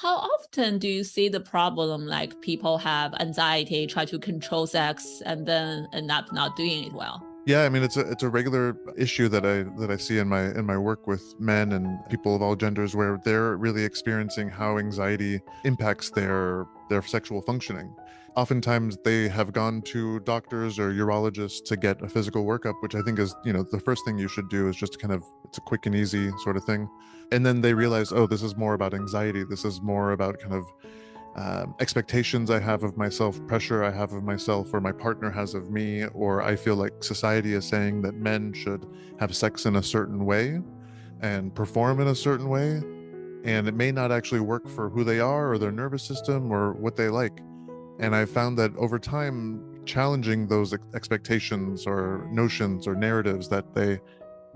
How often do you see the problem like people have anxiety, try to control sex, and then end up not doing it well? Yeah, I mean it's a regular issue that I see in my work with men and people of all genders where they're really experiencing how anxiety impacts their sexual functioning. Oftentimes they have gone to doctors or urologists to get a physical workup, which I think is, the first thing you should do is just kind of it's a quick and easy sort of thing. And then they realize, oh, this is more about anxiety. This is more about kind of expectations I have of myself, pressure I have of myself, or my partner has of me, or I feel like society is saying that men should have sex in a certain way and perform in a certain way. And it may not actually work for who they are or their nervous system or what they like. And I found that over time, challenging those expectations or notions or narratives that they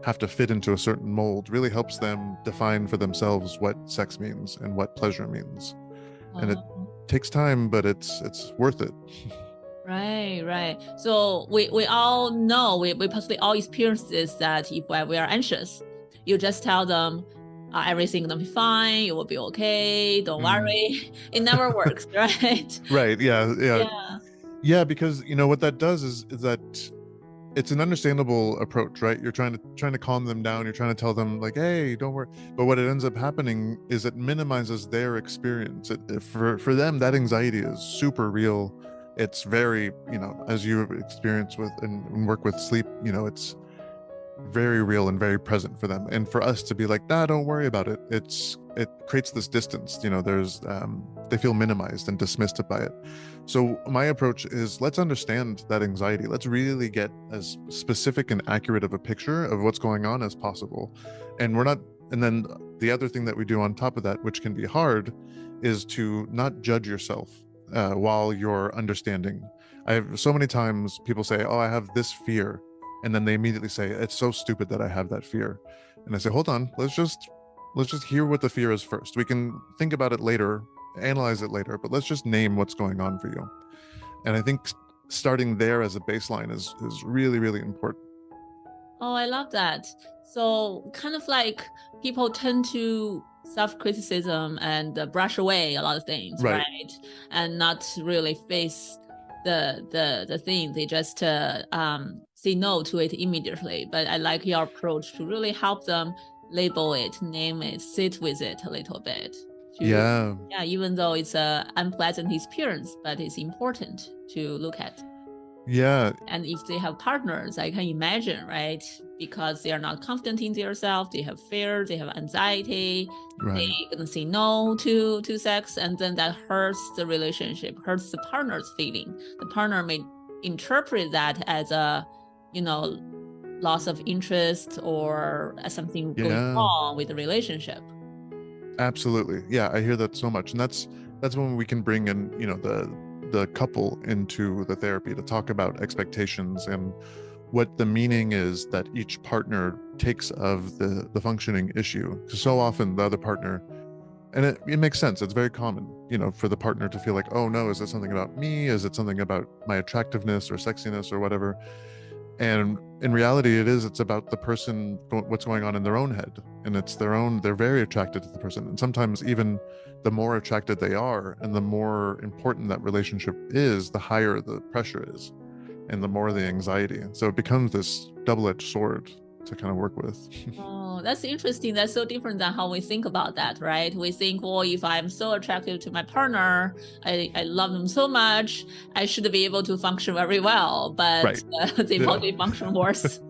have to fit into a certain mold really helps them define for themselves what sex means and what pleasure means. And it Uh, takes time, but it's worth it. right, right. So we all know, we possibly all experience this, that if we are anxious, you just tell them everything will be fine, it will be okay, don't Mm. worry. It never works, right? Right. Yeah. Yeah. Yeah. Yeah. Because what that does is that it's an understandable approach, right? You're trying to calm them down. You're trying to tell them like, hey, don't worry. But what it ends up happening is it minimizes their experience. For them, that anxiety is super real. It's very, as you experience with and work with sleep, it's very real and very present for them. And for us to be like, nah, don't worry about it. It creates this distance. There's they feel minimized and dismissed by it. So my approach is let's understand that anxiety. Let's really get as specific and accurate of a picture of what's going on as possible. And we're not and then the other thing that we do on top of that, which can be hard, is to not judge yourself while you're understanding. I have so many times people say, oh, I have this fear, and then they immediately say it's so stupid that I have that fear. And I say, hold on, let's just hear what the fear is first. We can think about it later, analyze it later, but let's just name what's going on for you. And I think starting there as a baseline is really, really important. Oh, I love that. So kind of like people tend to self-criticism and brush away a lot of things, Right. right? And not really face the thing. They just say no to it immediately. But I like your approach to really help them label it, name it, sit with it a little bit. To Yeah. yeah, even though it's a unpleasant experience, but it's important to look at. Yeah. And if they have partners, I can imagine, right? Because they are not confident in themselves, they have fear, they have anxiety, they Right. gonna say no to sex, and then that hurts the relationship, hurts the partner's feeling. The partner may interpret that as a, you know, loss of interest or as something going Yeah. wrong with the relationship. Absolutely. Yeah, I hear that so much. And that's when we can bring in, the couple into the therapy to talk about expectations and what the meaning is that each partner takes of the functioning issue. Because so often the other partner, and it makes sense, it's very common, for the partner to feel like, oh no, is it something about me? Is it something about my attractiveness or sexiness or whatever? And in reality, it's about the person, what's going on in their own head. And they're very attracted to the person. And sometimes even the more attracted they are and the more important that relationship is, the higher the pressure is and the more the anxiety. And so it becomes this double-edged sword to kind of work with. Oh, that's interesting. That's so different than how we think about that, right? We think, well, if I'm so attractive to my partner, I love them so much, I should be able to function very well, but Right. they Yeah. probably function worse.